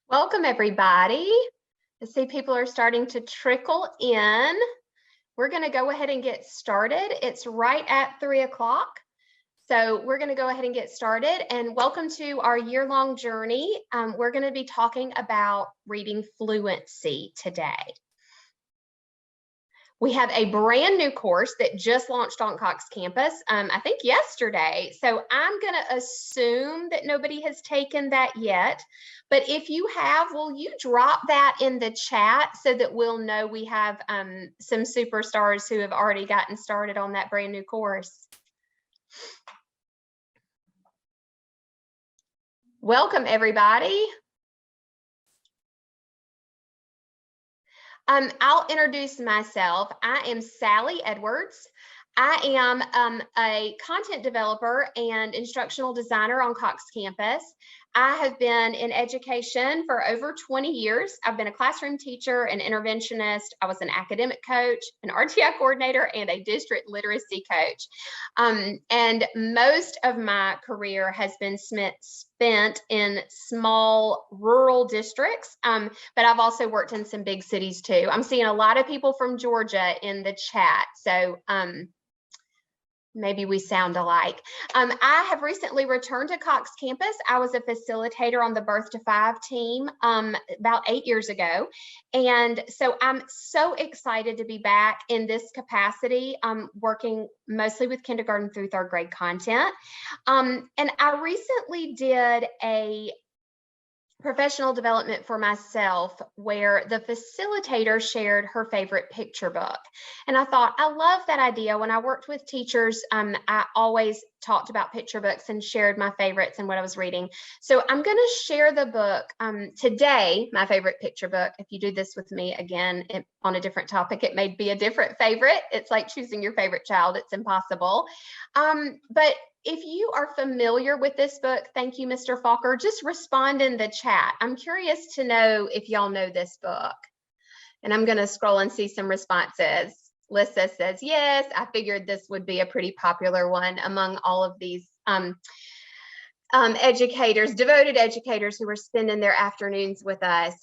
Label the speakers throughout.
Speaker 1: Welcome, everybody. I see people are starting to trickle in. We're going to go ahead and get started. It's right at 3 o'clock. So we're going to go ahead and get started. And welcome to our year-long journey. We're going to be talking about reading fluency today. We have a brand new course that just launched on Cox Campus, I think yesterday. So I'm going to assume that nobody has taken that yet. But if you have, will you drop that in the chat so that we'll know we have some superstars who have already gotten started on that brand new course? Welcome, everybody. I'll introduce myself. I am Sally Edwards. I am a content developer and instructional designer on Cox Campus. I have been in education for over 20 years. I've been a classroom teacher, an interventionist. I was an academic coach, an RTI coordinator, and a district literacy coach. And most of my career has been spent in small rural districts, but I've also worked in some big cities too. I'm seeing a lot of people from Georgia in the chat, so maybe we sound alike. I have recently returned to Cox Campus. I was a facilitator on the Birth to 5 team about 8 years ago. And so I'm so excited to be back in this capacity, working mostly with kindergarten through 3rd grade content. And I recently did a professional development for myself where the facilitator shared her favorite picture book. And I thought, I love that idea. When I worked with teachers, I always talked about picture books and shared my favorites and what I was reading. So I'm going to share the book today, my favorite picture book. If you do this with me again on a different topic, it may be a different favorite. It's like choosing your favorite child. It's impossible. But if you are familiar with this book, thank you, Mr. Falker, just respond in the chat. I'm curious to know if y'all know this book. And I'm going to scroll and see some responses. Lissa says, yes, I figured this would be a pretty popular one among all of these educators, devoted educators who are spending their afternoons with us.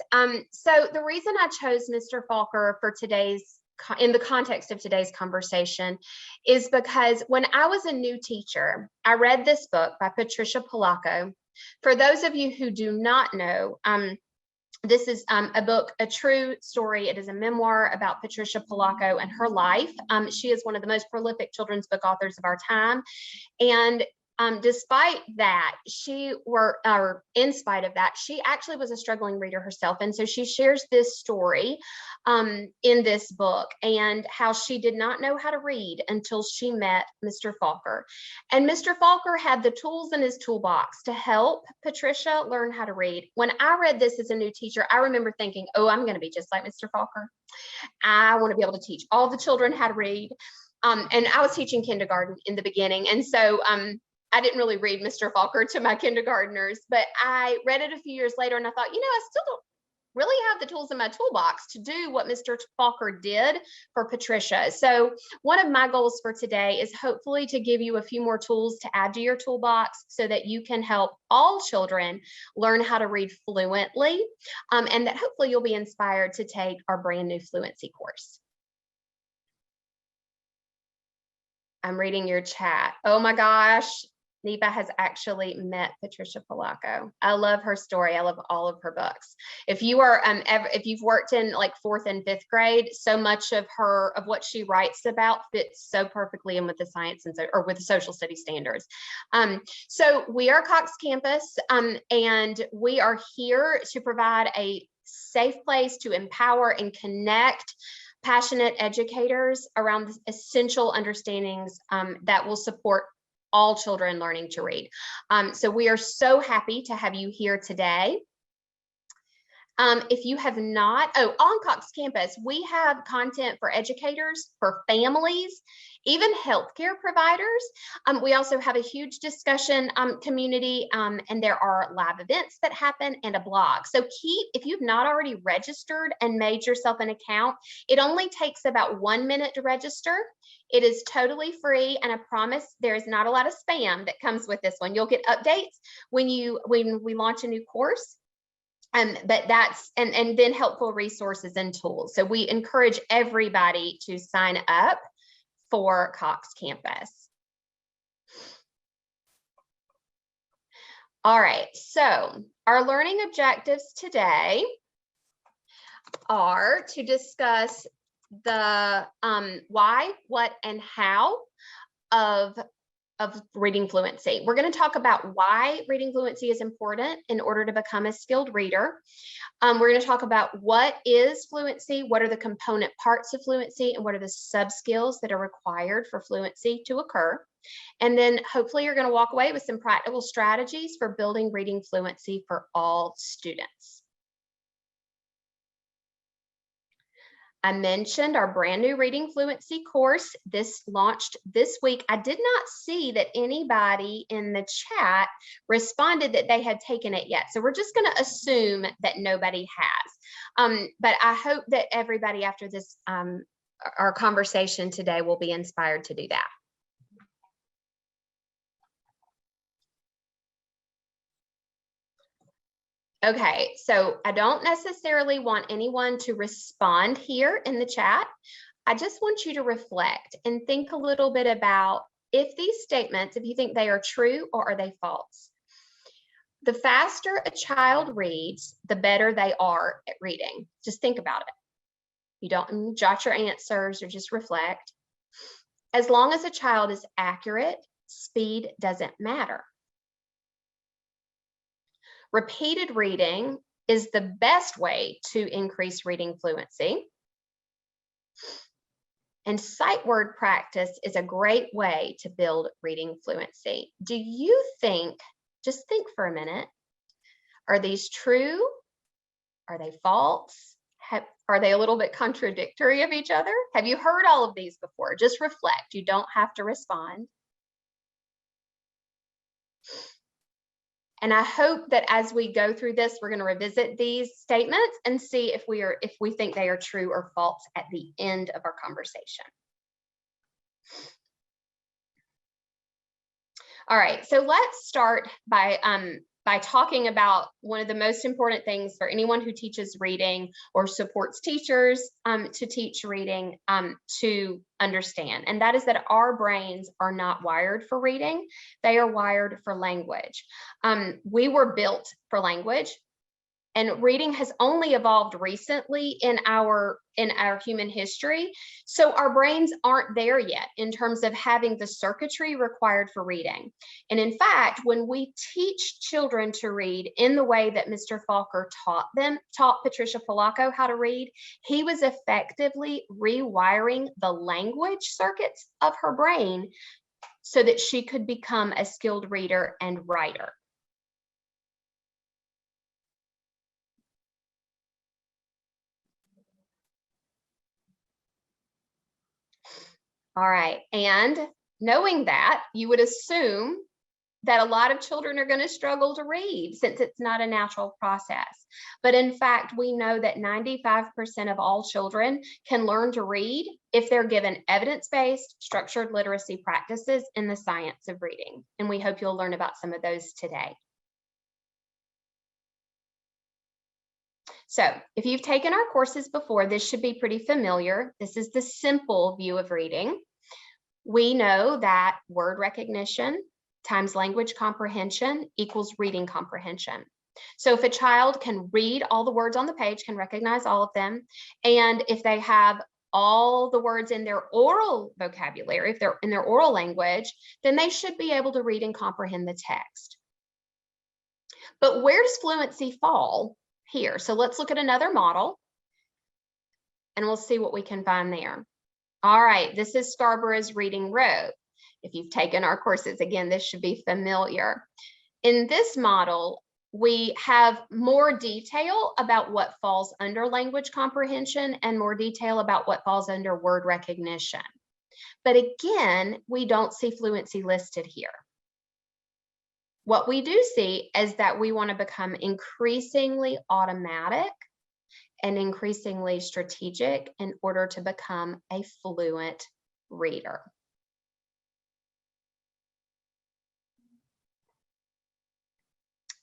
Speaker 1: So the reason I chose Mr. Falker for in the context of today's conversation is because when I was a new teacher, I read this book by Patricia Polacco. For those of you who do not know, this is a book, a true story. It is a memoir about Patricia Polacco and her life. She is one of the most prolific children's book authors of our time. And despite that, in spite of that, she actually was a struggling reader herself. And so she shares this story in this book and how she did not know how to read until she met Mr. Falker. And Mr. Falker had the tools in his toolbox to help Patricia learn how to read. When I read this as a new teacher, I remember thinking, oh, I'm going to be just like Mr. Falker. I want to be able to teach all the children how to read. And I was teaching kindergarten in the beginning. And so I didn't really read Mr. Falker to my kindergartners, but I read it a few years later and I thought, I still don't really have the tools in my toolbox to do what Mr. Falker did for Patricia. So one of my goals for today is hopefully to give you a few more tools to add to your toolbox so that you can help all children learn how to read fluently, and that hopefully you'll be inspired to take our brand new fluency course. I'm reading your chat. Oh my gosh. Neva has actually met Patricia Polacco. I love her story. I love all of her books. If you are, if you've worked in like 4th and 5th grade, so much of what she writes about fits so perfectly in with the science or with the social studies standards. So we are Cox Campus, and we are here to provide a safe place to empower and connect passionate educators around the essential understandings that will support all children learning to read. So we are so happy to have you here today. If you have not, on Cox Campus, we have content for educators, for families, even healthcare providers. We also have a huge discussion community, and there are live events that happen and a blog. So if you've not already registered and made yourself an account, it only takes about 1 minute to register. It is totally free, and I promise there is not a lot of spam that comes with this one. You'll get updates when we launch a new course. But that's, and then helpful resources and tools. So we encourage everybody to sign up for Cox Campus. All right, so our learning objectives today are to discuss the why, what, and how of reading fluency. We're going to talk about why reading fluency is important in order to become a skilled reader. We're going to talk about what is fluency, what are the component parts of fluency, and what are the sub-skills that are required for fluency to occur. And then hopefully you're going to walk away with some practical strategies for building reading fluency for all students. I mentioned our brand new Reading Fluency course. This launched this week. I did not see that anybody in the chat responded that they had taken it yet. So we're just going to assume that nobody has. But I hope that everybody after this, our conversation today, will be inspired to do that. Okay, so I don't necessarily want anyone to respond here in the chat. I just want you to reflect and think a little bit about if these statements, if you think they are true or are they false. The faster a child reads, the better they are at reading. Just think about it. You don't jot your answers or just reflect. As long as a child is accurate, speed doesn't matter. Repeated reading is the best way to increase reading fluency. And sight word practice is a great way to build reading fluency. Do you think, just think for a minute, are these true? Are they false? Are they a little bit contradictory of each other? Have you heard all of these before? Just reflect. You don't have to respond. And I hope that as we go through this, we're going to revisit these statements and see if we think they are true or false at the end of our conversation. All right, so let's start by talking about one of the most important things for anyone who teaches reading or supports teachers to teach reading to understand. And that is that our brains are not wired for reading. They are wired for language. We were built for language. And reading has only evolved recently in our human history. So our brains aren't there yet in terms of having the circuitry required for reading. And in fact, when we teach children to read in the way that Mr. Falker taught Patricia Polacco how to read, he was effectively rewiring the language circuits of her brain so that she could become a skilled reader and writer. All right, and knowing that, you would assume that a lot of children are going to struggle to read since it's not a natural process. But in fact, we know that 95% of all children can learn to read if they're given evidence-based, structured literacy practices in the science of reading. And we hope you'll learn about some of those today. So if you've taken our courses before, this should be pretty familiar. This is the simple view of reading. We know that word recognition times language comprehension equals reading comprehension. So if a child can read all the words on the page, can recognize all of them, and if they have all the words in their oral vocabulary, if they're in their oral language, then they should be able to read and comprehend the text. But where does fluency fall here? So let's look at another model and we'll see what we can find there. All right, this is Scarborough's reading road. If you've taken our courses, again, this should be familiar. In this model, we have more detail about what falls under language comprehension and more detail about what falls under word recognition. But again, we don't see fluency listed here. What we do see is that we want to become increasingly automatic and increasingly strategic in order to become a fluent reader.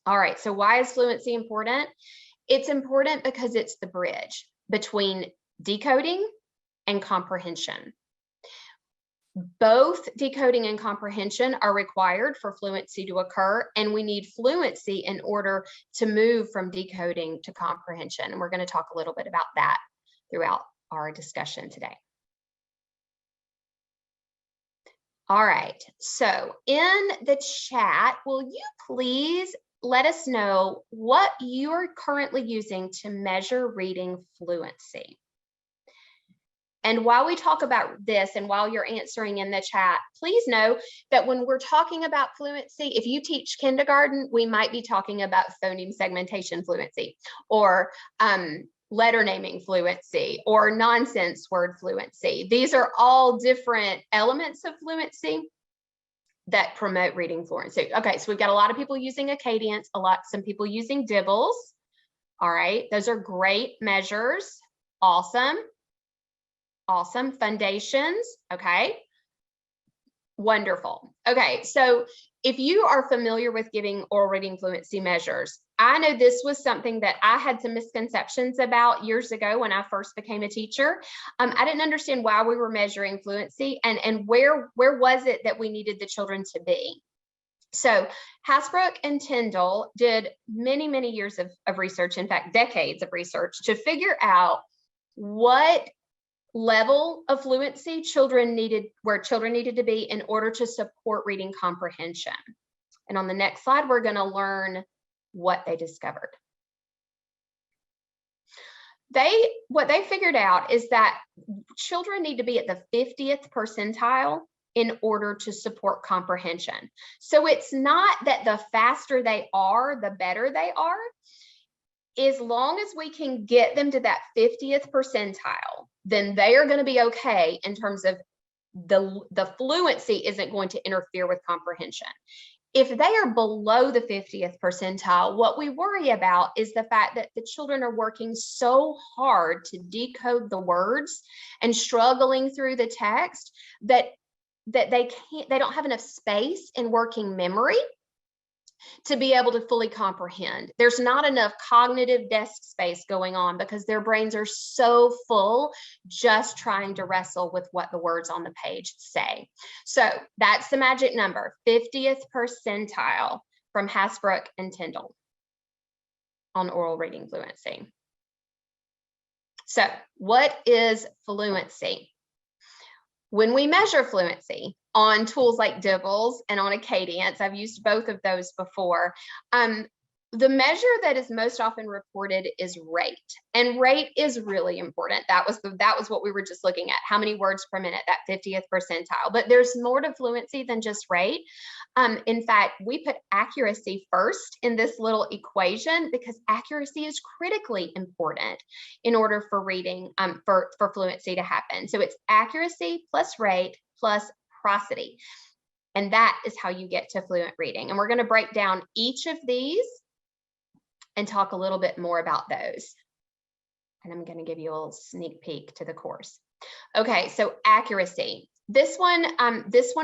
Speaker 1: All right, so why is fluency important? It's important because it's the bridge between decoding and comprehension. Both decoding and comprehension are required for fluency to occur, and we need fluency in order to move from decoding to comprehension. And we're going to talk a little bit about that throughout our discussion today. All right, so in the chat, will you please let us know what you're currently using to measure reading fluency? And while we talk about this and while you're answering in the chat, please know that when we're talking about fluency, if you teach kindergarten, we might be talking about phoneme segmentation fluency, or letter naming fluency, or nonsense word fluency. These are all different elements of fluency that promote reading fluency. Okay, so we've got a lot of people using Acadians, some people using Dibbles. All right, those are great measures. Awesome. Awesome. Foundations. Okay. Wonderful. Okay, so if you are familiar with giving oral reading fluency measures, I know this was something that I had some misconceptions about years ago when I first became a teacher. I didn't understand why we were measuring fluency and where was it that we needed the children to be. So Hasbrook and Tyndall did many, many years of research, in fact, decades of research, to figure out what level of fluency children needed to be in order to support reading comprehension. And on the next slide, we're going to learn what they discovered. What they figured out is that children need to be at the 50th percentile in order to support comprehension. So it's not that the faster they are, the better they are. As long as we can get them to that 50th percentile, then they are going to be okay in terms of the fluency isn't going to interfere with comprehension. If they are below the 50th percentile, what we worry about is the fact that the children are working so hard to decode the words and struggling through the text that they don't have enough space in working memory to be able to fully comprehend. There's not enough cognitive desk space going on because their brains are so full just trying to wrestle with what the words on the page say. So that's the magic number, 50th percentile from Hasbrook and Tyndall on oral reading fluency. So what is fluency? When we measure fluency on tools like Dibbles and on Acadians, I've used both of those before, the measure that is most often reported is rate, and rate is really important. That was what we were just looking at, how many words per minute, that 50th percentile. But there's more to fluency than just rate. In fact, we put accuracy first in this little equation because accuracy is critically important in order for reading, for fluency to happen. So it's accuracy plus rate plus prosody, and that is how you get to fluent reading. And we're going to break down each of these and talk a little bit more about those. And I'm going to give you a little sneak peek to the course. Okay, so accuracy. This one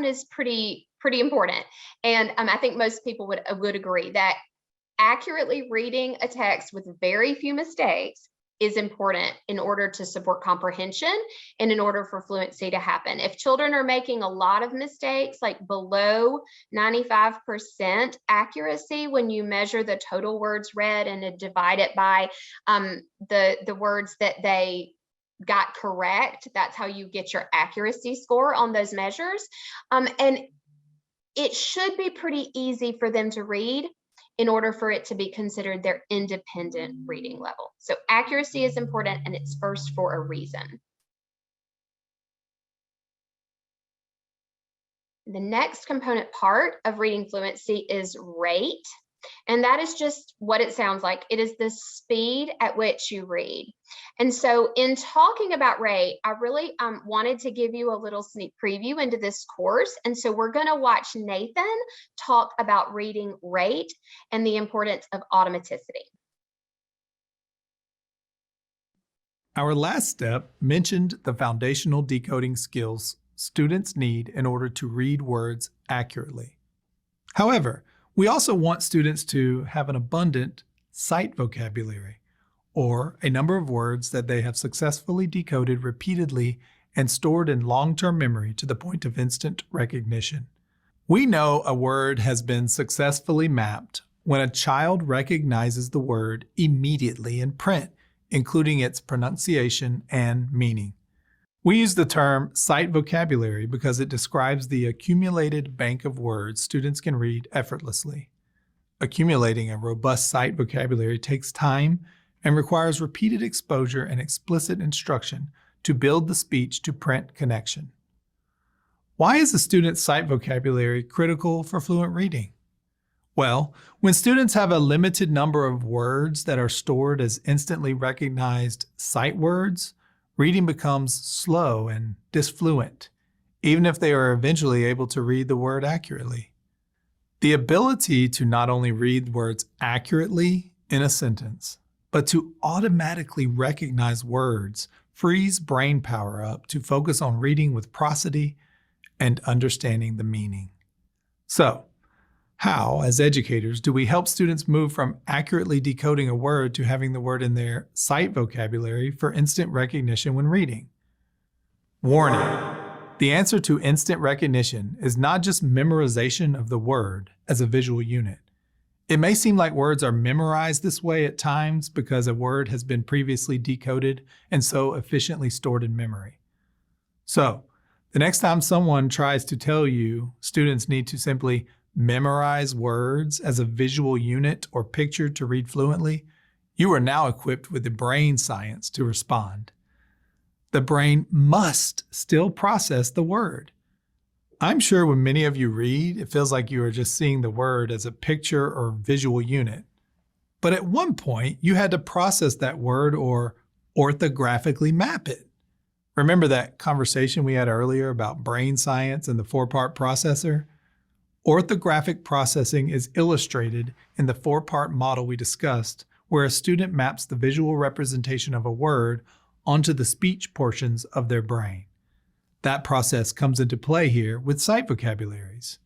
Speaker 1: is pretty important, and I think most people would agree that accurately reading a text with very few mistakes is important in order to support comprehension and in order for fluency to happen. If children are making a lot of mistakes, like below 95% accuracy, when you measure the total words read and divide it by the words that they got correct, that's how you get your accuracy score on those measures. And it should be pretty easy for them to read in order for it to be considered their independent reading level. So accuracy is important, and it's first for a reason. The next component part of reading fluency is rate, and that is just what it sounds like. It is the speed at which you read. And so in talking about rate, I really wanted to give you a little sneak preview into this course. And so we're going to watch Nathan talk about reading rate and the importance of automaticity.
Speaker 2: Our last step mentioned the foundational decoding skills students need in order to read words accurately. However, we also want students to have an abundant sight vocabulary, or a number of words that they have successfully decoded repeatedly and stored in long-term memory to the point of instant recognition. We know a word has been successfully mapped when a child recognizes the word immediately in print, including its pronunciation and meaning. We use the term sight vocabulary because it describes the accumulated bank of words students can read effortlessly. Accumulating a robust sight vocabulary takes time and requires repeated exposure and explicit instruction to build the speech-to-print connection. Why is a student's sight vocabulary critical for fluent reading? Well, when students have a limited number of words that are stored as instantly recognized sight words, reading becomes slow and disfluent, even if they are eventually able to read the word accurately. The ability to not only read words accurately in a sentence, but to automatically recognize words frees brain power up to focus on reading with prosody and understanding the meaning. So, how, as educators, do we help students move from accurately decoding a word to having the word in their sight vocabulary for instant recognition when reading? Warning! The answer to instant recognition is not just memorization of the word as a visual unit. It may seem like words are memorized this way at times because a word has been previously decoded and so efficiently stored in memory. So, the next time someone tries to tell you students need to simply memorize words as a visual unit or picture to read fluently, you are now equipped with the brain science to respond. The brain must still process the word. I'm sure when many of you read, it feels like you are just seeing the word as a picture or visual unit. But at one point, you had to process that word or orthographically map it. Remember that conversation we had earlier about brain science and the four-part processor? Orthographic processing is illustrated in the four-part model we discussed, where a student maps the visual representation of a word onto the speech portions of their brain. That process comes into play here with sight vocabularies.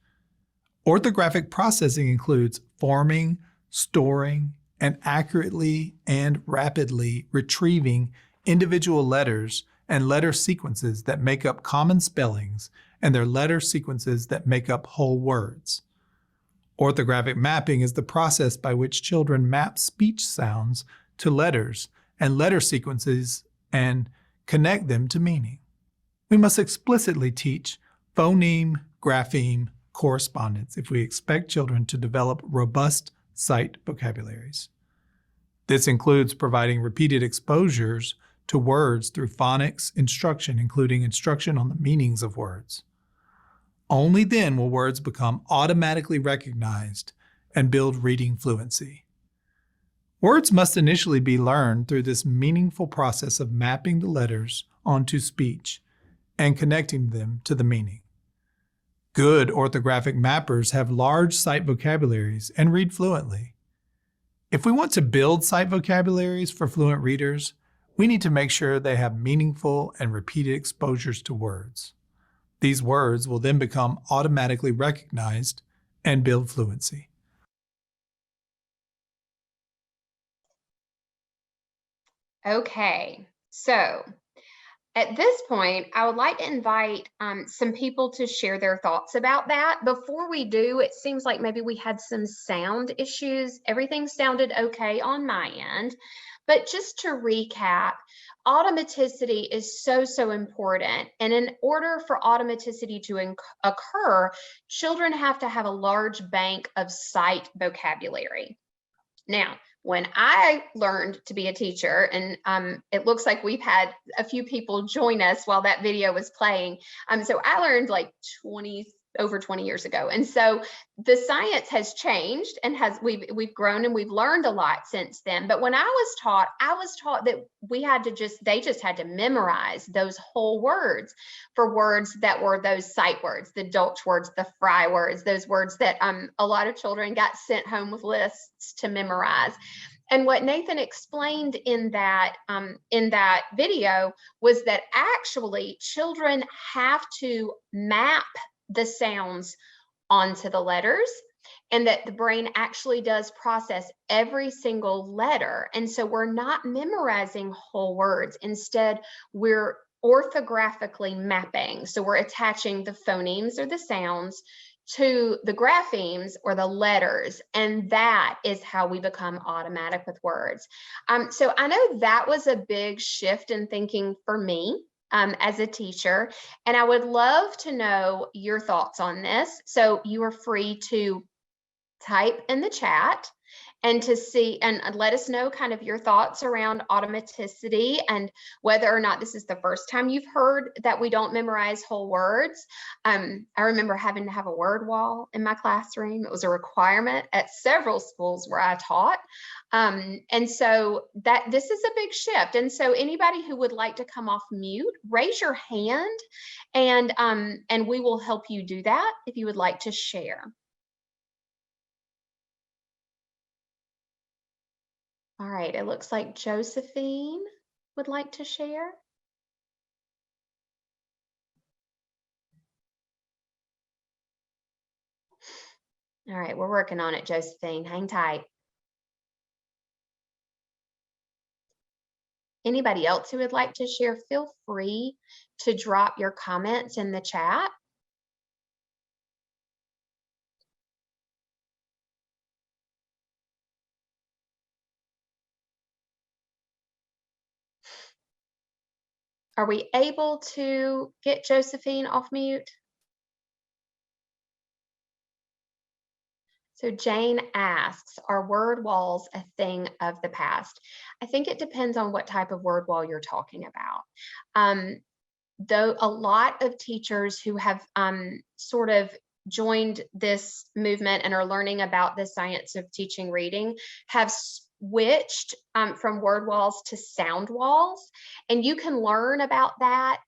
Speaker 2: Orthographic processing includes forming, storing, and accurately and rapidly retrieving individual letters and letter sequences that make up common spellings and their letter sequences that make up whole words. Orthographic mapping is the process by which children map speech sounds to letters and letter sequences and connect them to meaning. We must explicitly teach phoneme, grapheme, correspondence if we expect children to develop robust sight vocabularies. This includes providing repeated exposures to words through phonics instruction, including instruction on the meanings of words. Only then will words become automatically recognized and build reading fluency. Words must initially be learned through this meaningful process of mapping the letters onto speech and connecting them to the meaning. Good orthographic mappers have large sight vocabularies and read fluently. If we want to build sight vocabularies for fluent readers, we need to make sure they have meaningful and repeated exposures to words. These words will then become automatically recognized and build fluency.
Speaker 1: Okay, so at this point, I would like to invite some people to share their thoughts about that. Before we do, it seems like maybe we had some sound issues. Everything sounded okay on my end, but just to recap, automaticity is so important. And in order for automaticity to occur, children have to have a large bank of sight vocabulary. Now, when I learned to be a teacher, and it looks like we've had a few people join us while that video was playing. So I learned like over 20 years ago. And so the science has changed and we've grown and we've learned a lot since then. But when I was taught that they just had to memorize those whole words for words that were those sight words, the Dolch words, the Fry words, those words that a lot of children got sent home with lists to memorize. And what Nathan explained in that video was that actually children have to map the sounds onto the letters and that the brain actually does process every single letter. And so we're not memorizing whole words. Instead, we're orthographically mapping. So we're attaching the phonemes or the sounds to the graphemes or the letters, and that is how we become automatic with words. So I know that was a big shift in thinking for me as a teacher, and I would love to know your thoughts on this. So you are free to type in the chat and to see and let us know kind of your thoughts around automaticity and whether or not this is the first time you've heard that we don't memorize whole words. I remember having to have a word wall in my classroom. It was a requirement at several schools where I taught. And so this is a big shift. And so anybody who would like to come off mute, raise your hand, and we will help you do that if you would like to share. All right, it looks like Josephine would like to share. All right, we're working on it, Josephine. Hang tight. Anybody else who would like to share, feel free to drop your comments in the chat. Are we able to get Josephine off mute? So Jane asks, are word walls a thing of the past? I think it depends on what type of word wall you're talking about. Though a lot of teachers who have sort of joined this movement and are learning about the science of teaching reading have switched from word walls to sound walls, and you can learn about that.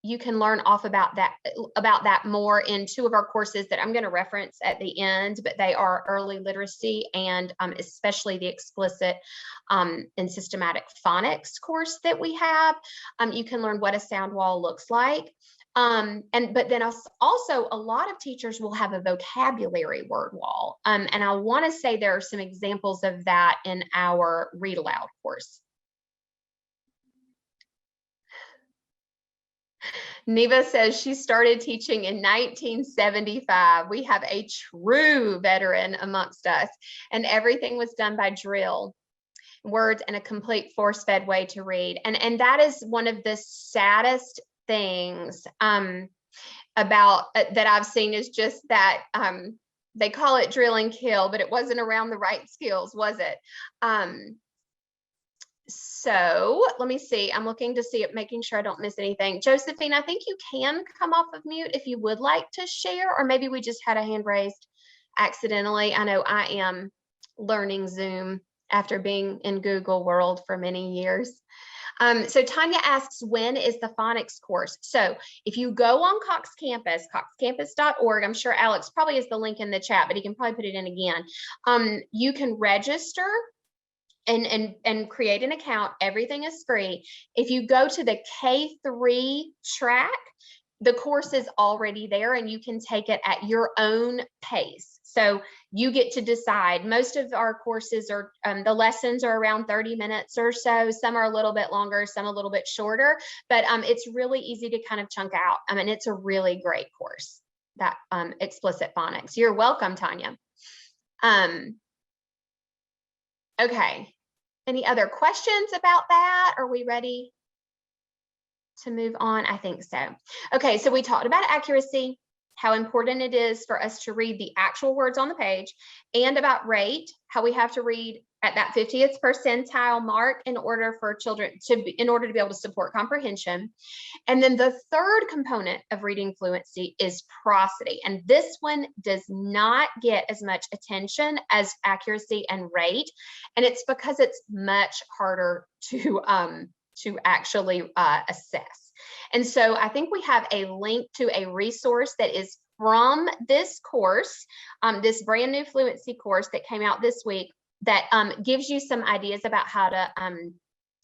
Speaker 1: You can learn about that more in two of our courses that I'm going to reference at the end, but they are early literacy and especially the explicit and systematic phonics course that we have. You can learn what a sound wall looks like. But then also a lot of teachers will have a vocabulary word wall. And I want to say there are some examples of that in our Read Aloud course. Neva says she started teaching in 1975. We have a true veteran amongst us, and everything was done by drill, words, and a complete force-fed way to read. And that is one of the saddest things about that I've seen, is just that they call it drill and kill, but it wasn't around the right skills, was it? So let me see. I'm looking to see it, making sure I don't miss anything. Josephine, I think you can come off of mute if you would like to share, or maybe we just had a hand raised accidentally. I know I am learning Zoom after being in Google World for many years. So Tanya asks, when is the phonics course? So if you go on Cox Campus, coxcampus.org, I'm sure Alex probably has the link in the chat, but he can probably put it in again. You can register and create an account. Everything is free. If you go to the K3 track, the course is already there and you can take it at your own pace. So you get to decide. Most of our courses are, the lessons are around 30 minutes or so. Some are a little bit longer, some a little bit shorter, but it's really easy to kind of chunk out. And it's a really great course, that explicit phonics. You're welcome, Tanya. Okay. Any other questions about that? Are we ready to move on? I think so. Okay, so we talked about accuracy, how important it is for us to read the actual words on the page, and about rate, how we have to read at that 50th percentile mark in order for children in order to be able to support comprehension. And then the third component of reading fluency is prosody. And this one does not get as much attention as accuracy and rate. And it's because it's much harder to actually assess. And so I think we have a link to a resource that is from this course, this brand new fluency course that came out this week, that gives you some ideas about how to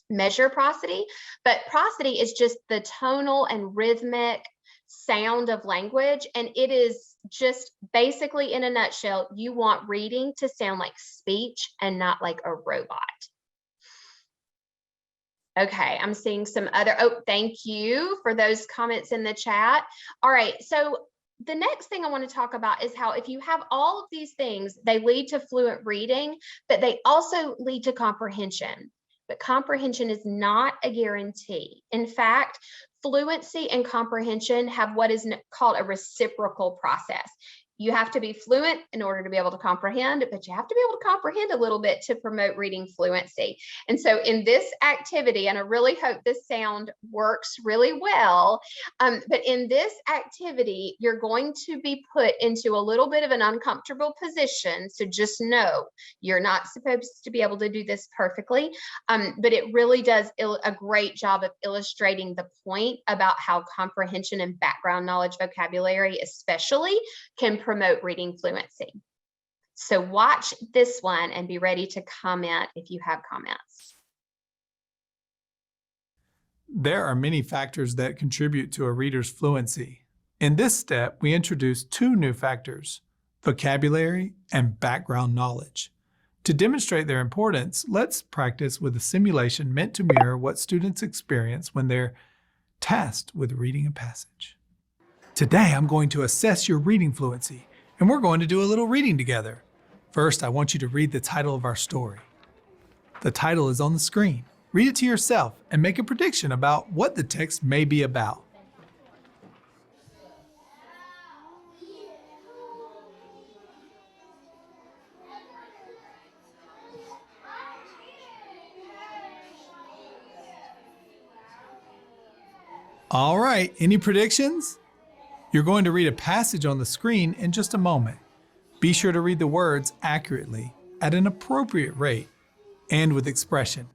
Speaker 1: measure prosody. But prosody is just the tonal and rhythmic sound of language, and it is just basically, in a nutshell, you want reading to sound like speech and not like a robot. Okay, I'm seeing some other, oh, thank you for those comments in the chat. All right, so the next thing I want to talk about is how if you have all of these things, they lead to fluent reading, but they also lead to comprehension. But comprehension is not a guarantee. In fact, fluency and comprehension have what is called a reciprocal process. You have to be fluent in order to be able to comprehend, but you have to be able to comprehend a little bit to promote reading fluency. And so in this activity, and I really hope this sound works really well, but in this activity, you're going to be put into a little bit of an uncomfortable position. So just know you're not supposed to be able to do this perfectly, but it really does a great job of illustrating the point about how comprehension and background knowledge vocabulary especially can promote reading fluency. So watch this one and be ready to comment if you have comments.
Speaker 2: There are many factors that contribute to a reader's fluency. In this step, we introduce two new factors, vocabulary and background knowledge. To demonstrate their importance, let's practice with a simulation meant to mirror what students experience when they're tasked with reading a passage. Today, I'm going to assess your reading fluency, and we're going to do a little reading together. First, I want you to read the title of our story. The title is on the screen. Read it to yourself and make a prediction about what the text may be about. All right, any predictions? You're going to read a passage on the screen in just a moment. Be sure to read the words accurately, at an appropriate rate, and with expression.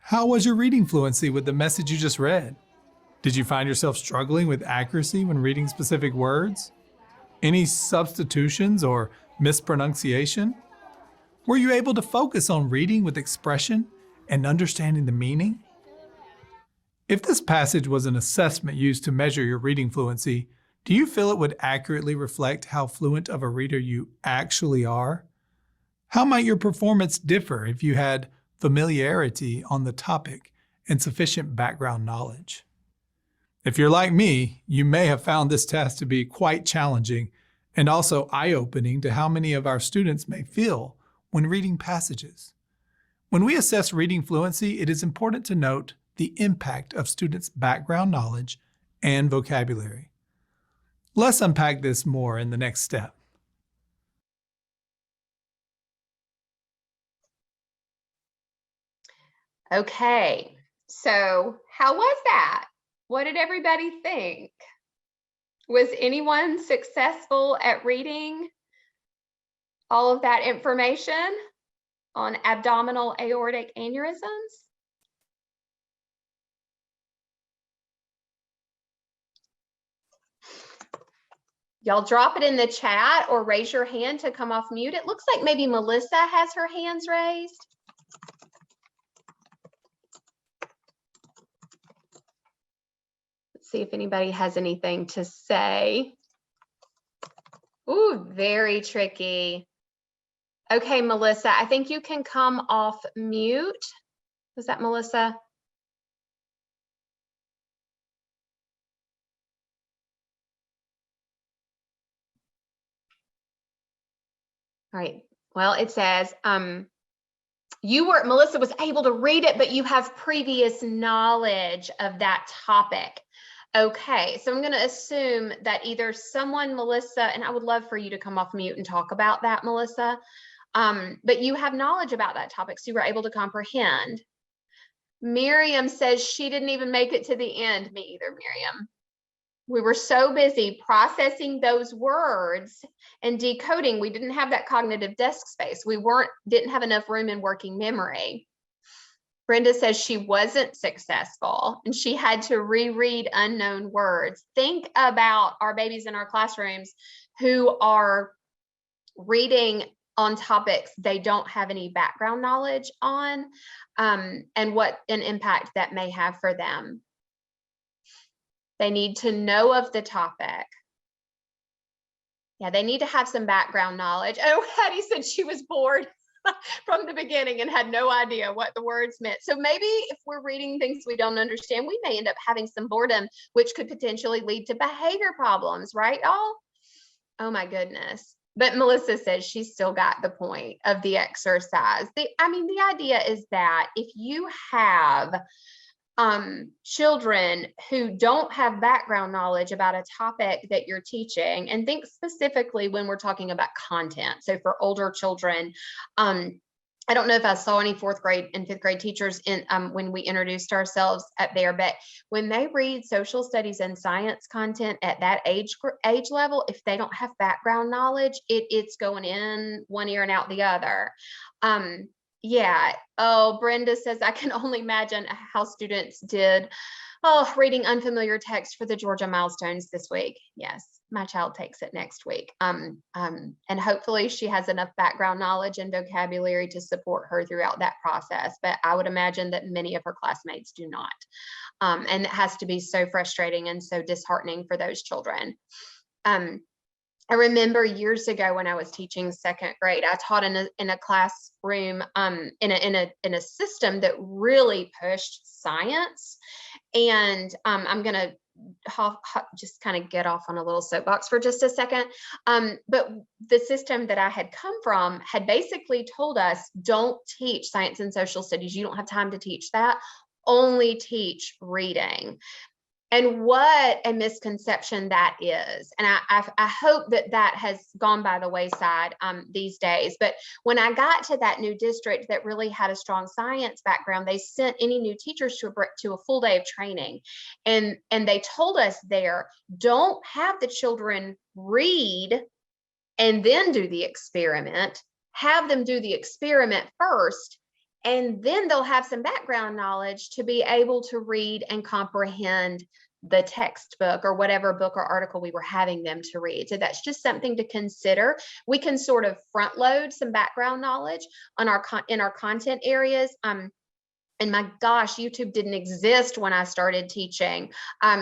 Speaker 2: How was your reading fluency with the message you just read? Did you find yourself struggling with accuracy when reading specific words? Any substitutions or mispronunciation? Were you able to focus on reading with expression and understanding the meaning? If this passage was an assessment used to measure your reading fluency, do you feel it would accurately reflect how fluent of a reader you actually are? How might your performance differ if you had familiarity on the topic and sufficient background knowledge? If you're like me, you may have found this test to be quite challenging and also eye-opening to how many of our students may feel when reading passages. When we assess reading fluency, it is important to note the impact of students' background knowledge and vocabulary. Let's unpack this more in the next step.
Speaker 1: Okay, so how was that? What did everybody think? Was anyone successful at reading all of that information on abdominal aortic aneurysms? Y'all drop it in the chat or raise your hand to come off mute. It looks like maybe Melissa has her hands raised. Let's see if anybody has anything to say. Ooh, very tricky. Okay, Melissa, I think you can come off mute. Was that Melissa? All right, well, it says, Melissa was able to read it, but you have previous knowledge of that topic. Okay, so I'm going to assume that either someone, Melissa, and I would love for you to come off mute and talk about that, Melissa, but you have knowledge about that topic, so you were able to comprehend. Miriam says she didn't even make it to the end. Me either, Miriam. We were so busy processing those words and decoding. We didn't have that cognitive desk space. We didn't have enough room in working memory. Brenda says she wasn't successful and she had to reread unknown words. Think about our babies in our classrooms who are reading on topics they don't have any background knowledge on, and what an impact that may have for them. They need to know of the topic. Yeah, they need to have some background knowledge. Oh, Hattie said she was bored from the beginning and had no idea what the words meant. So maybe if we're reading things we don't understand, we may end up having some boredom, which could potentially lead to behavior problems, right, y'all? Oh my goodness. But Melissa says she's still got the point of the exercise. The idea is that if you have children who don't have background knowledge about a topic that you're teaching, and think specifically when we're talking about content. So for older children, I don't know if I saw any 4th grade and 5th grade teachers in when we introduced ourselves up there, but when they read social studies and science content at that age level, if they don't have background knowledge, it's going in one ear and out the other. Yeah. Oh, Brenda says, I can only imagine how students did, reading unfamiliar text for the Georgia milestones this week. Yes, my child takes it next week. And hopefully she has enough background knowledge and vocabulary to support her throughout that process. But I would imagine that many of her classmates do not. And it has to be so frustrating and so disheartening for those children. I remember years ago when I was teaching 2nd grade, I taught in a classroom in a system that really pushed science. And I'm going to just kind of get off on a little soapbox for just a second. But the system that I had come from had basically told us, don't teach science and social studies. You don't have time to teach that. Only teach reading. And what a misconception that is. And I hope that has gone by the wayside these days. But when I got to that new district that really had a strong science background, they sent any new teachers to a full day of training. And they told us there, don't have the children read and then do the experiment. Have them do the experiment first, and then they'll have some background knowledge to be able to read and comprehend the textbook or whatever book or article we were having them to read. So that's just something to consider. We can sort of front load some background knowledge on in our content areas. And my gosh, YouTube didn't exist when I started teaching.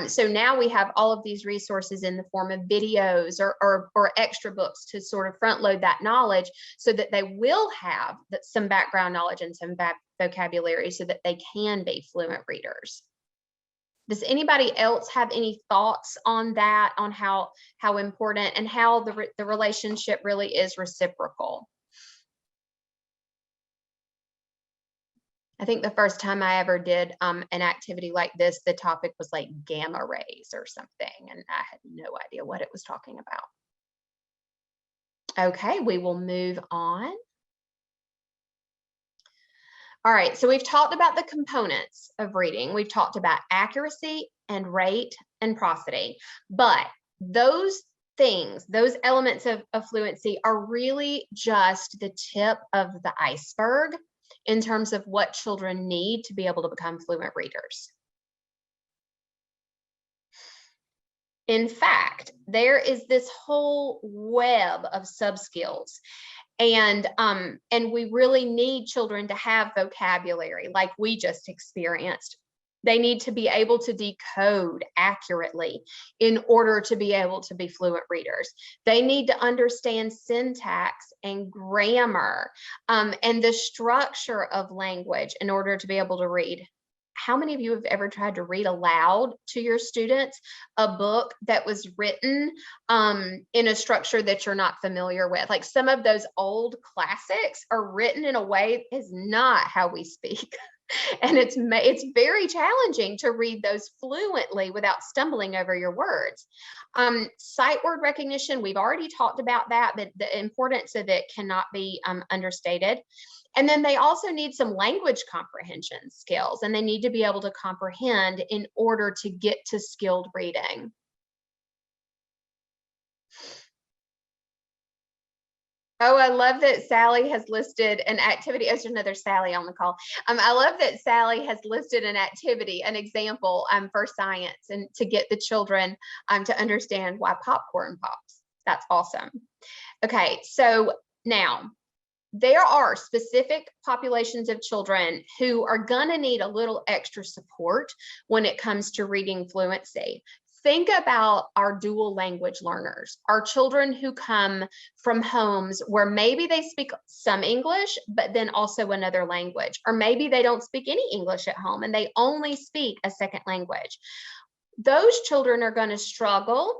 Speaker 1: So now we have all of these resources in the form of videos or extra books to sort of front load that knowledge so that they will have some background knowledge and some vocabulary so that they can be fluent readers. Does anybody else have any thoughts on that, on how important and how the relationship really is reciprocal? I think the first time I ever did an activity like this, the topic was like gamma rays or something, and I had no idea what it was talking about. Okay, we will move on. All right, so we've talked about the components of reading. We've talked about accuracy and rate and prosody, but those things, those elements of fluency are really just the tip of the iceberg in terms of what children need to be able to become fluent readers. In fact, there is this whole web of sub-skills, and we really need children to have vocabulary like we just experienced. They need to be able to decode accurately in order to be able to be fluent readers. They need to understand syntax and grammar and the structure of language in order to be able to read. How many of you have ever tried to read aloud to your students a book that was written in a structure that you're not familiar with? Like some of those old classics are written in a way that is not how we speak. And it's very challenging to read those fluently without stumbling over your words. Sight word recognition, we've already talked about that, but the importance of it cannot be understated. And then they also need some language comprehension skills, and they need to be able to comprehend in order to get to skilled reading. Oh, I love that Sally has listed an activity. Oh, there's another Sally on the call. I love that Sally has listed an activity, an example for science, and to get the children to understand why popcorn pops. That's awesome. Okay, so now there are specific populations of children who are going to need a little extra support when it comes to reading fluency. Think about our dual language learners, our children who come from homes where maybe they speak some English, but then also another language, or maybe they don't speak any English at home and they only speak a second language. Those children are going to struggle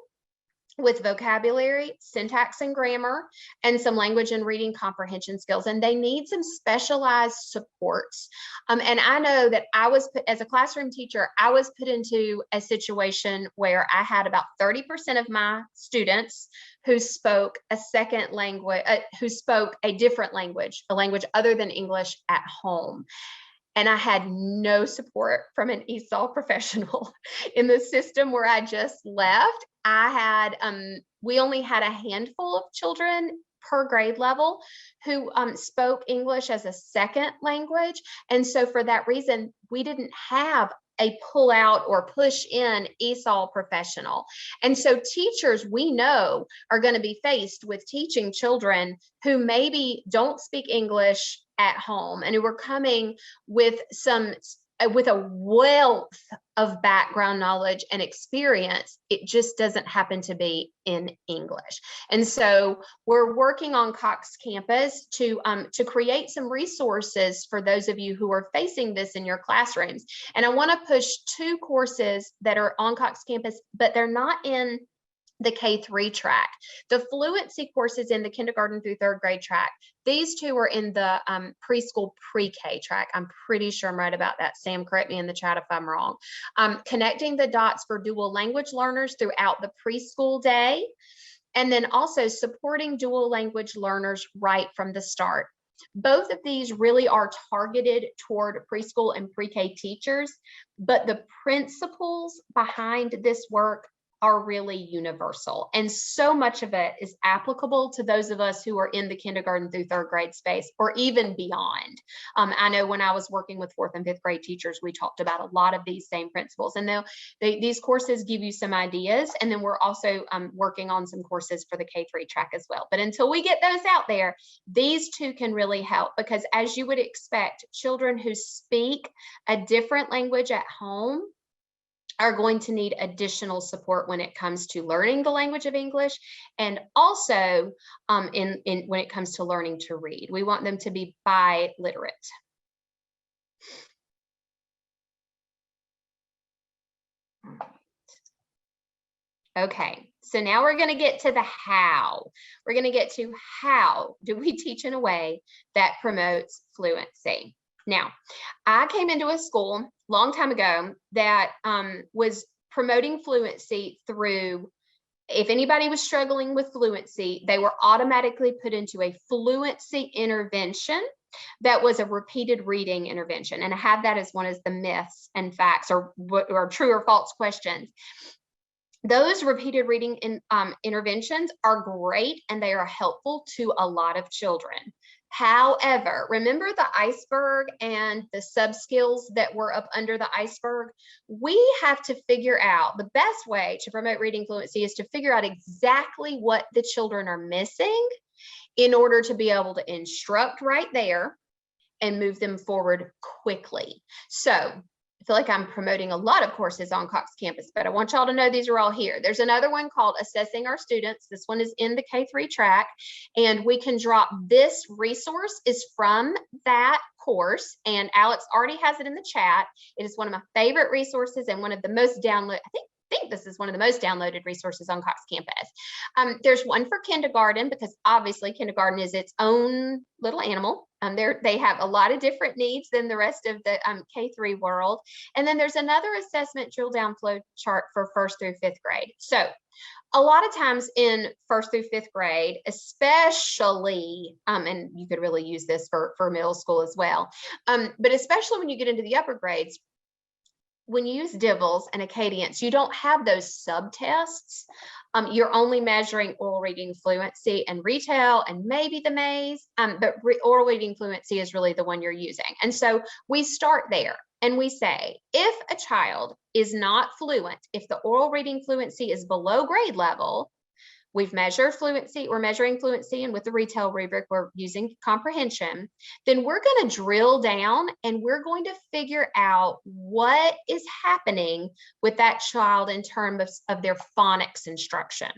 Speaker 1: with vocabulary, syntax and grammar, and some language and reading comprehension skills. And they need some specialized supports. And I know that I was put, as a classroom teacher, I was put into a situation where I had about 30% of my students who spoke a second language, who spoke a different language, a language other than English at home. And I had no support from an ESOL professional. In the system where I just left, I had, we only had a handful of children per grade level who spoke English as a second language. And so for that reason, we didn't have a pull out or push in ESOL professional. And so teachers, we know, are going to be faced with teaching children who maybe don't speak English at home and who are coming with a wealth of background knowledge and experience. It just doesn't happen to be in English. And so we're working on Cox Campus to create some resources for those of you who are facing this in your classrooms. And I want to push 2 courses that are on Cox Campus, but they're not in the K-3 track. The fluency courses in the kindergarten through 3rd grade track. These 2 are in the preschool pre-K track. I'm pretty sure I'm right about that. Sam, correct me in the chat if I'm wrong. Connecting the dots for dual language learners throughout the preschool day, and then also supporting dual language learners right from the start. Both of these really are targeted toward preschool and pre-K teachers, but the principles behind this work are really universal. And so much of it is applicable to those of us who are in the kindergarten through 3rd grade space, or even beyond. I know when I was working with 4th and 5th grade teachers, we talked about a lot of these same principles. And these courses give you some ideas. And then we're also working on some courses for the K-3 track as well. But until we get those out there, these 2 can really help, because as you would expect, children who speak a different language at home are going to need additional support when it comes to learning the language of English, and also when it comes to learning to read. We want them to be biliterate. Okay, so now we're going to get to the how. We're going to get to how do we teach in a way that promotes fluency. Now, I came into a school a long time ago that was promoting fluency through, if anybody was struggling with fluency, they were automatically put into a fluency intervention that was a repeated reading intervention. And I have that as one of the myths and facts, or true or false questions. Those repeated reading interventions are great, and they are helpful to a lot of children. However, remember the iceberg and the sub-skills that were up under the iceberg? We have to figure out the best way to promote reading fluency is to figure out exactly what the children are missing in order to be able to instruct right there and move them forward quickly. So I feel like I'm promoting a lot of courses on Cox Campus, but I want y'all to know these are all here. There's another one called Assessing Our Students. This one is in the K-3 track, and we can drop this resource is from that course, and Alex already has it in the chat. It is one of my favorite resources and one of the most downloaded, I think this is one of the most downloaded resources on Cox Campus. There's one for kindergarten, because obviously kindergarten is its own little animal. They have a lot of different needs than the rest of the K-3 world. And then there's another assessment drill down flow chart for 1st through 5th grade. So a lot of times in 1st through 5th grade, especially, and you could really use this for middle school as well, but especially when you get into the upper grades, when you use DIVLs and Acadience, you don't have those subtests. You're only measuring oral reading fluency and retail and maybe the maze, but oral reading fluency is really the one you're using. And so we start there and we say, if a child is not fluent, if the oral reading fluency is below grade level, we've measured fluency, we're measuring fluency, and with the retail rubric, we're using comprehension, then we're going to drill down and we're going to figure out what is happening with that child in terms of their phonics instruction.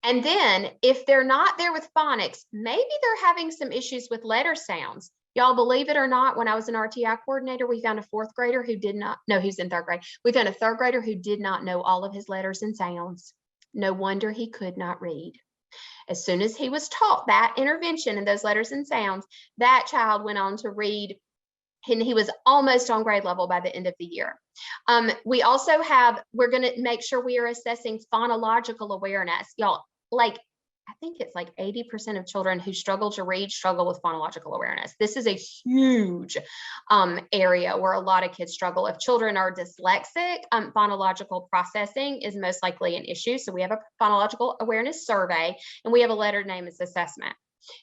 Speaker 1: And then if they're not there with phonics, maybe they're having some issues with letter sounds. Y'all, believe it or not, when I was an RTI coordinator, we found a 4th grader who did not, no, he's in 3rd grade. We found a 3rd grader who did not know all of his letters and sounds. No wonder he could not read. As soon as he was taught that intervention in those letters and sounds, that child went on to read, and he was almost on grade level by the end of the year. We also have, we're going to make sure we are assessing phonological awareness. Y'all, like, I think it's like 80% of children who struggle to read struggle with phonological awareness. This is a huge area where a lot of kids struggle. If children are dyslexic, phonological processing is most likely an issue. So we have a phonological awareness survey and we have a letter name as assessment.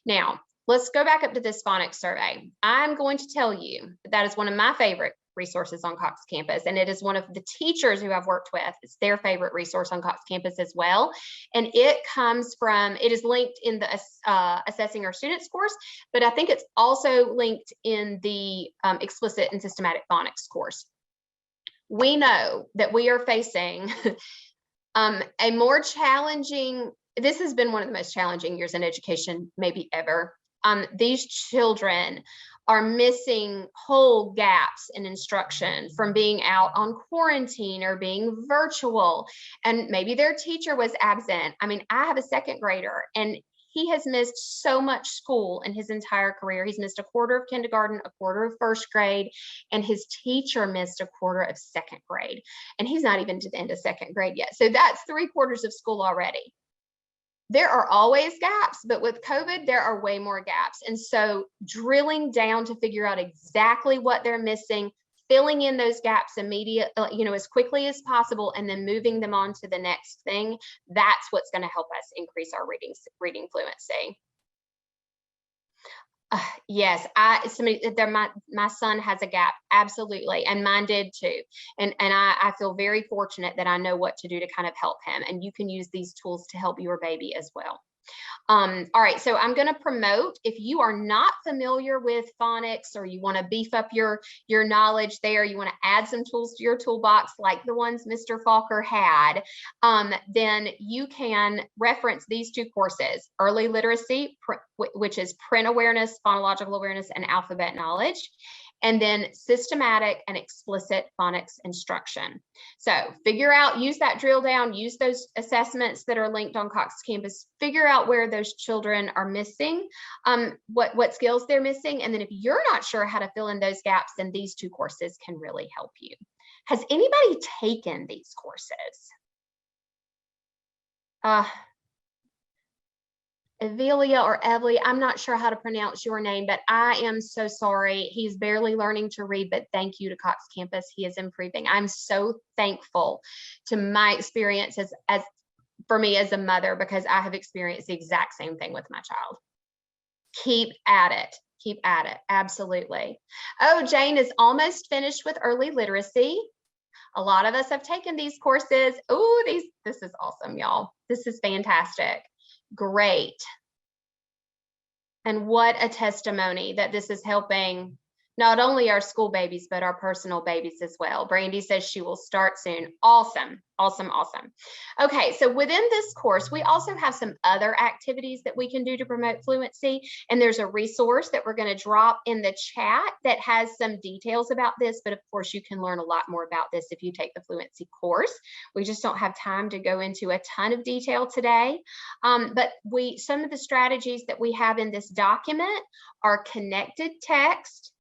Speaker 1: Now, let's go back up to this phonics survey. I'm going to tell you that is one of my favorite resources on Cox Campus, and it is one of the teachers who I've worked with. It's their favorite resource on Cox Campus as well, and it is linked in the Assessing Our Students course, but I think it's also linked in the Explicit and Systematic Phonics course. We know that we are facing a more challenging, this has been one of the most challenging years in education maybe ever. These children are missing whole gaps in instruction from being out on quarantine or being virtual, and maybe their teacher was absent. I mean, I have a 2nd grader and he has missed so much school in his entire career. He's missed a quarter of kindergarten, a quarter of 1st grade, and his teacher missed a quarter of 2nd grade. And he's not even to the end of 2nd grade yet. So that's 3/4 of school already. There are always gaps, but with COVID, there are way more gaps. And so drilling down to figure out exactly what they're missing, filling in those gaps immediately, as quickly as possible, and then moving them on to the next thing, that's what's going to help us increase our reading fluency. Yes, my son has a gap, absolutely, and mine did too. And I feel very fortunate that I know what to do to kind of help him. And you can use these tools to help your baby as well. All right, so I'm going to promote, if you are not familiar with phonics or you want to beef up your knowledge there, you want to add some tools to your toolbox like the ones Mr. Falker had, then you can reference these 2 courses, Early Literacy, which is print awareness, phonological awareness, and alphabet knowledge, and then Systematic and Explicit Phonics Instruction. So figure out, use that drill down, use those assessments that are linked on Cox Campus, figure out where those children are missing, what skills they're missing. And then if you're not sure how to fill in those gaps, then these 2 courses can really help you. Has anybody taken these courses? Evelia or Evely, I'm not sure how to pronounce your name, but I am so sorry. He's barely learning to read, but thank you to Cox Campus. He is improving. I'm so thankful to my experience as for me as a mother, because I have experienced the exact same thing with my child. Keep at it. Keep at it. Absolutely. Oh, Jane is almost finished with Early Literacy. A lot of us have taken these courses. Oh, this is awesome, y'all. This is fantastic. Great. And what a testimony that this is helping Not only our school babies, but our personal babies as well. Brandy says she will start soon. Awesome, awesome, awesome. Okay, so within this course, we also have some other activities that we can do to promote fluency. And there's a resource that we're going to drop in the chat that has some details about this. But of course, you can learn a lot more about this if you take the fluency course. We just don't have time to go into a ton of detail today. But some of the strategies that we have in this document are connected text,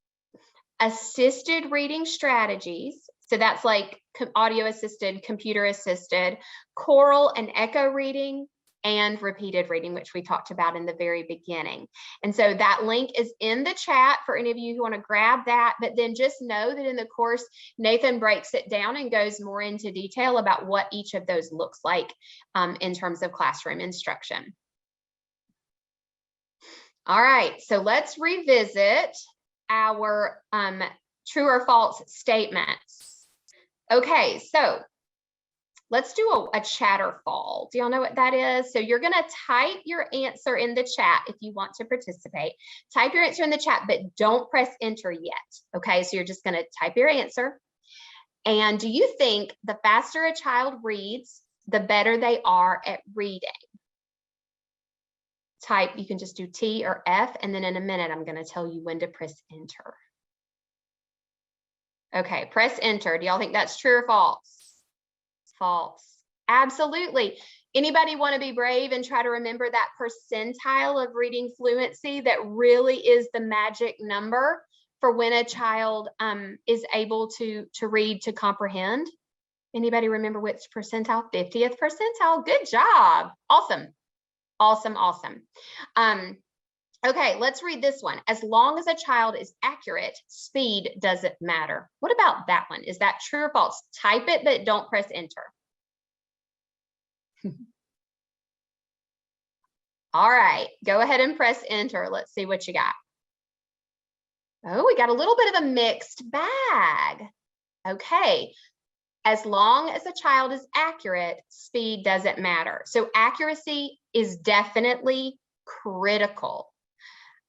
Speaker 1: assisted reading strategies. So that's like audio assisted, computer assisted, choral and echo reading, and repeated reading, which we talked about in the very beginning. And so that link is in the chat for any of you who want to grab that. But then just know that in the course, Nathan breaks it down and goes more into detail about what each of those looks like in terms of classroom instruction. All right, so let's revisit our true or false statements. Okay, so let's do a chatter fall. Do y'all know what that is? So you're going to type your answer in the chat if you want to participate. Type your answer in the chat, but don't press enter yet. Okay, so you're just going to type your answer. And do you think the faster a child reads, the better they are at reading? Type, you can just do T or F, and then in a minute, I'm going to tell you when to press enter. Okay, press enter. Do y'all think that's true or false? False. Absolutely. Anybody want to be brave and try to remember that percentile of reading fluency that really is the magic number for when a child is able to read, to comprehend? Anybody remember which percentile? 50th percentile. Good job. Awesome. Awesome, awesome. Okay, let's read this one. As long as a child is accurate, speed doesn't matter. What about that one? Is that true or false? Type it, but don't press enter. All right, go ahead and press enter. Let's see what you got. Oh, we got a little bit of a mixed bag. Okay. As long as a child is accurate, speed doesn't matter. So accuracy is definitely critical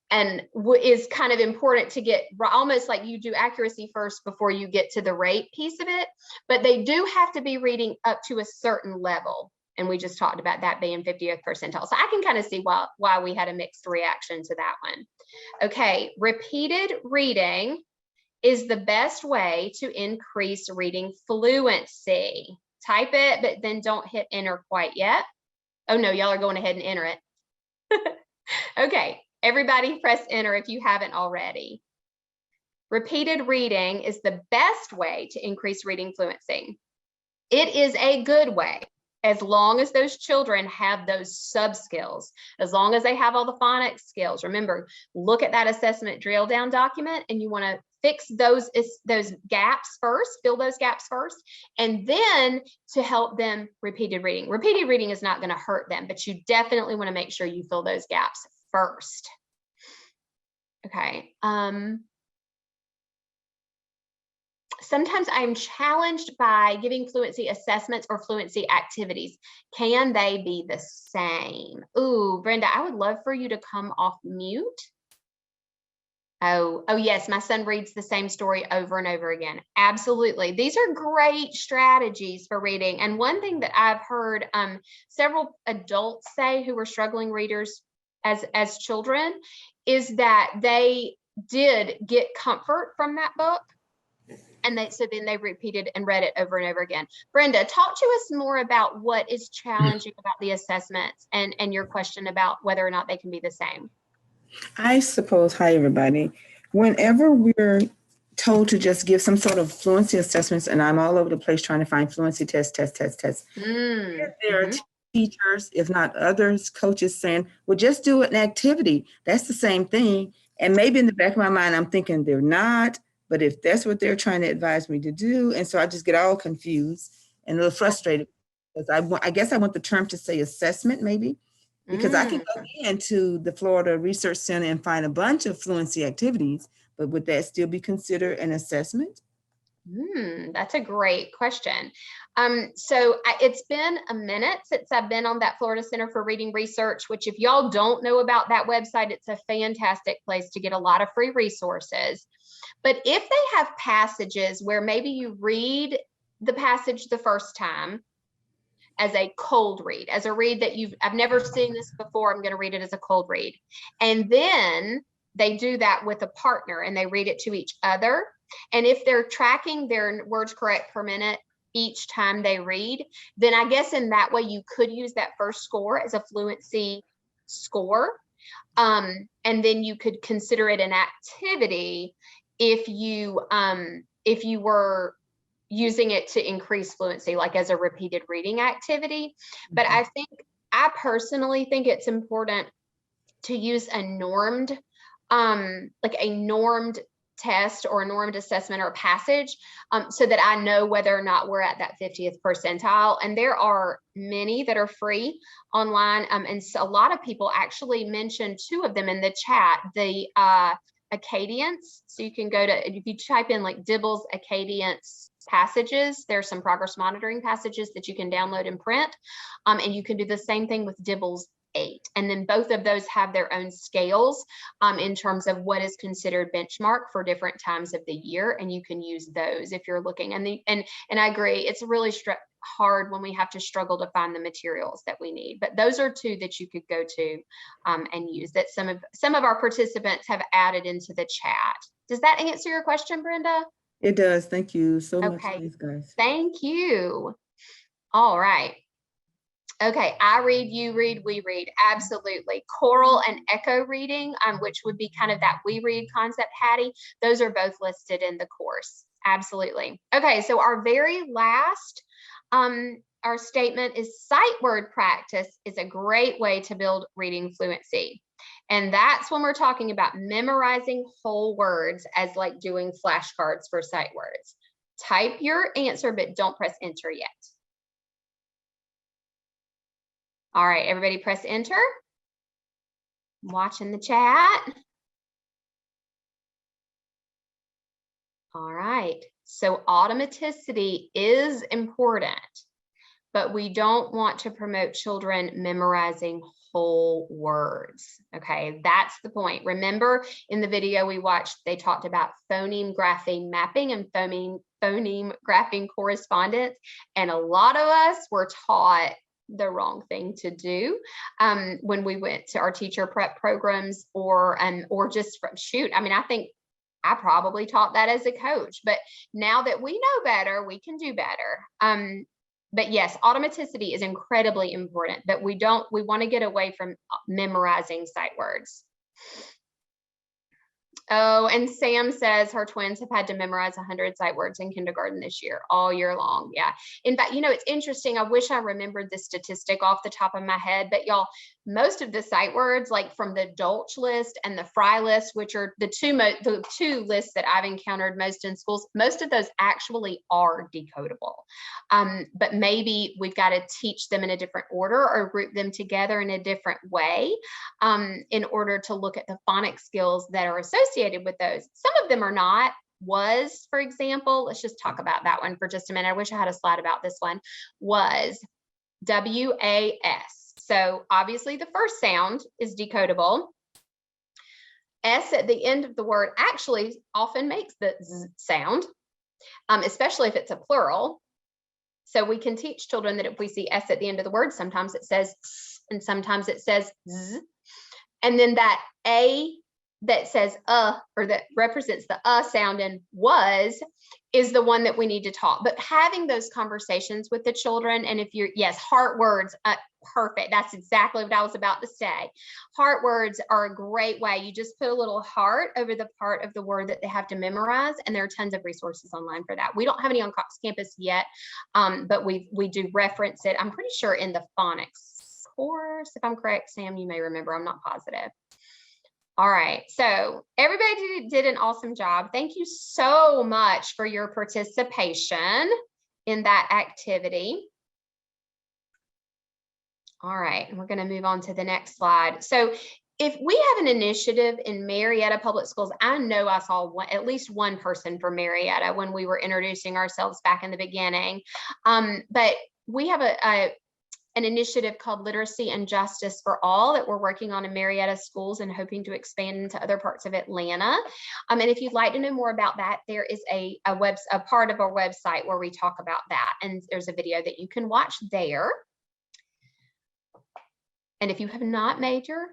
Speaker 1: and is kind of important to get, almost like you do accuracy first before you get to the rate piece of it. But they do have to be reading up to a certain level. And we just talked about that being 50th percentile. So I can kind of see why we had a mixed reaction to that one. Okay, repeated reading is the best way to increase reading fluency. Type it, but then don't hit enter quite yet. Oh no, y'all are going ahead and enter it. Okay, everybody press enter if you haven't already. Repeated reading is the best way to increase reading fluency. It is a good way, as long as those children have those sub skills, as long as they have all the phonics skills. Remember, look at that assessment drill down document, and you want to fix those gaps first, fill those gaps first, and then to help them repeated reading. Repeated reading is not going to hurt them, but you definitely want to make sure you fill those gaps first. Okay. Sometimes I'm challenged by giving fluency assessments or fluency activities. Can they be the same? Ooh, Brenda, I would love for you to come off mute. Oh yes, my son reads the same story over and over again. Absolutely. These are great strategies for reading. And one thing that I've heard several adults say who were struggling readers as children is that they did get comfort from that book. And so then they repeated and read it over and over again. Brenda, talk to us more about what is challenging about the assessments and your question about whether or not they can be the same.
Speaker 3: I suppose, hi everybody. Whenever we're told to just give some sort of fluency assessments, and I'm all over the place trying to find fluency test. There are teachers, if not others, coaches saying, well, just do an activity. That's the same thing. And maybe in the back of my mind, I'm thinking they're not, but if that's what they're trying to advise me to do, and so I just get all confused and a little frustrated because I guess I want the term to say assessment maybe. Because I can go into the Florida Research Center and find a bunch of fluency activities, but would that still be considered an assessment?
Speaker 1: That's a great question. It's been a minute since I've been on that Florida Center for Reading Research, which if y'all don't know about that website, it's a fantastic place to get a lot of free resources. But if they have passages where maybe you read the passage the first time as a cold read, as a read that I've never seen this before, I'm going to read it as a cold read. And then they do that with a partner and they read it to each other. And if they're tracking their words correct per minute each time they read, then I guess in that way you could use that first score as a fluency score. And then you could consider it an activity if you were using it to increase fluency, like as a repeated reading activity. But I personally think it's important to use a normed, like a normed test or a normed assessment or passage, so that I know whether or not we're at that 50th percentile. And there are many that are free online. And so a lot of people actually mentioned 2 of them in the chat, the Acadience. So you can go to, if you type in like Dibble's Acadience passages, there's some progress monitoring passages that you can download and print. And you can do the same thing with Dibble's 8. And then both of those have their own scales in terms of what is considered benchmark for different times of the year. And you can use those if you're looking. And I agree, it's really hard when we have to struggle to find the materials that we need. But those are 2 that you could go to and use that some of our participants have added into the chat. Does that answer your question, Brenda?
Speaker 3: It does. Thank you so much, guys.
Speaker 1: Thank you. All right. Okay, I read, you read, we read. Absolutely. Choral and echo reading, which would be kind of that we read concept, Hattie. Those are both listed in the course. Absolutely. Okay, so our very last our statement is sight word practice is a great way to build reading fluency. And that's when we're talking about memorizing whole words as like doing flashcards for sight words. Type your answer, but don't press enter yet. All right, everybody press enter. I'm watching the chat. All right, so automaticity is important, but we don't want to promote children memorizing whole words. Okay, that's the point. Remember in the video we watched, they talked about phoneme grapheme mapping and phoneme grapheme correspondence. And a lot of us were taught the wrong thing to do when we went to our teacher prep programs or just from shoot. I mean, I think I probably taught that as a coach, but now that we know better, we can do better. But yes, automaticity is incredibly important, but we want to get away from memorizing sight words. Oh, and Sam says her twins have had to memorize 100 sight words in kindergarten this year, all year long. Yeah. In fact, you know, it's interesting. I wish I remembered the statistic off the top of my head, but y'all, most of the sight words, like from the Dolch list and the Fry list, which are the two lists that I've encountered most in schools, most of those actually are decodable. But maybe we've got to teach them in a different order or group them together in a different way in order to look at the phonics skills that are associated with those. Some of them are not. Was, for example, let's just talk about that one for just a minute. I wish I had a slide about this one. Was, W-A-S. So obviously the first sound is decodable. S at the end of the word actually often makes the Z sound, especially if it's a plural. So we can teach children that if we see S at the end of the word, sometimes it says S and sometimes it says Z. And then that A that says or that represents the sound in was is the one that we need to talk. But having those conversations with the children, and if you're, yes, heart words, perfect. That's exactly what I was about to say. Heart words are a great way. You just put a little heart over the part of the word that they have to memorize, and there are tons of resources online for that. We don't have any on Cox Campus yet, but we do reference it. I'm pretty sure in the phonics course, if I'm correct, Sam, you may remember, I'm not positive. All right, so everybody did an awesome job. Thank you so much for your participation in that activity. All right, and we're going to move on to the next slide. So if we have an initiative in Marietta Public Schools, I know I saw at least one person from Marietta when we were introducing ourselves back in the beginning. But we have an initiative called Literacy and Justice for All that we're working on in Marietta schools and hoping to expand into other parts of Atlanta. And if you'd like to know more about that, there is a part of our website where we talk about that. And there's a video that you can watch there. And if you have not made your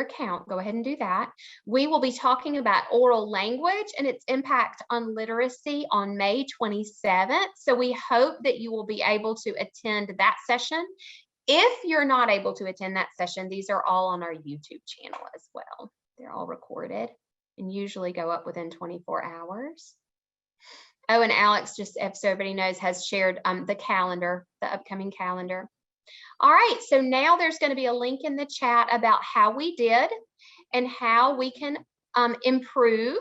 Speaker 1: account, go ahead and do that. We will be talking about oral language and its impact on literacy on May 27th. So we hope that you will be able to attend that session. If you're not able to attend that session, these are all on our YouTube channel as well. They're all recorded and usually go up within 24 hours. Oh, and Alex, just so everybody knows, has shared the calendar, the upcoming calendar. All right, so now there's going to be a link in the chat about how we did and how we can improve.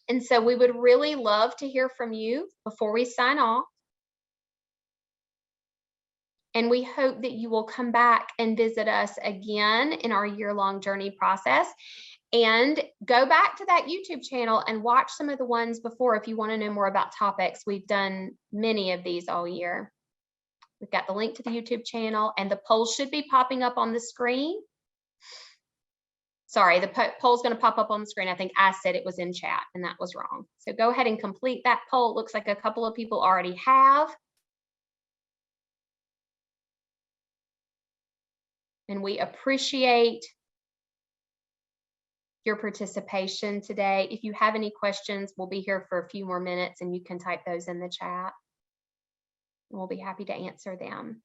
Speaker 1: And so we would really love to hear from you before we sign off. And we hope that you will come back and visit us again in our year-long journey process. And go back to that YouTube channel and watch some of the ones before if you want to know more about topics. We've done many of these all year. We've got the link to the YouTube channel, and the poll should be popping up on the screen. Sorry, the poll's going to pop up on the screen. I think I said it was in chat, and that was wrong. So go ahead and complete that poll. It looks like a couple of people already have. And we appreciate your participation today. If you have any questions, we'll be here for a few more minutes, and you can type those in the chat. We'll be happy to answer them.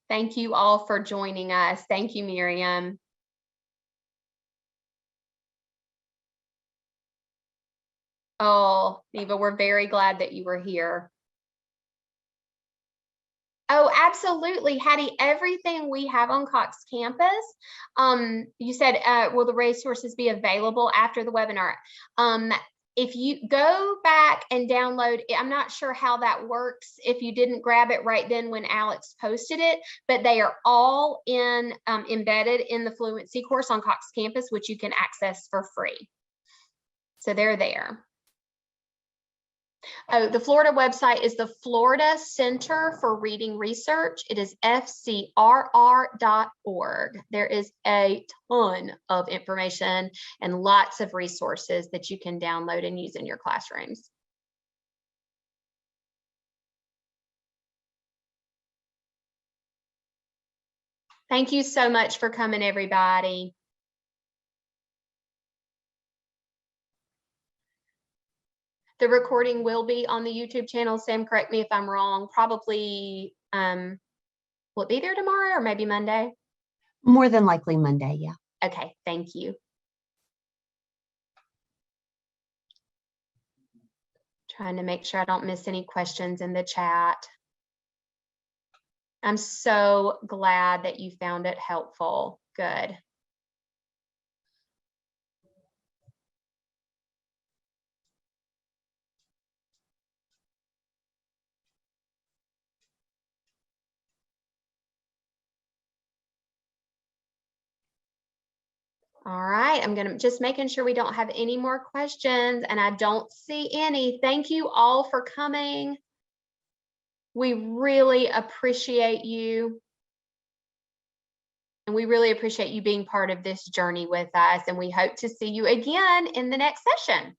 Speaker 1: Thank you all for joining us. Thank you, Miriam. Oh, Neva, we're very glad that you were here. Oh, absolutely, Hattie. Everything we have on Cox Campus. You said, will the resources be available after the webinar? If you go back and download it, I'm not sure how that works if you didn't grab it right then when Alex posted it, but they are all embedded in the Fluency course on Cox Campus, which you can access for free. So they're there. Oh, the Florida website is the Florida Center for Reading Research. It is fcrr.org. There is a ton of information and lots of resources that you can download and use in your classrooms. Thank you so much for coming, everybody. The recording will be on the YouTube channel. Sam, correct me if I'm wrong. Probably, will it be there tomorrow or maybe Monday?
Speaker 4: More than likely Monday, yeah.
Speaker 1: Okay, thank you. Trying to make sure I don't miss any questions in the chat. I'm so glad that you found it helpful. Good. All right, I'm gonna just making sure we don't have any more questions, and I don't see any. Thank you all for coming. We really appreciate you. And we really appreciate you being part of this journey with us, and we hope to see you again in the next session.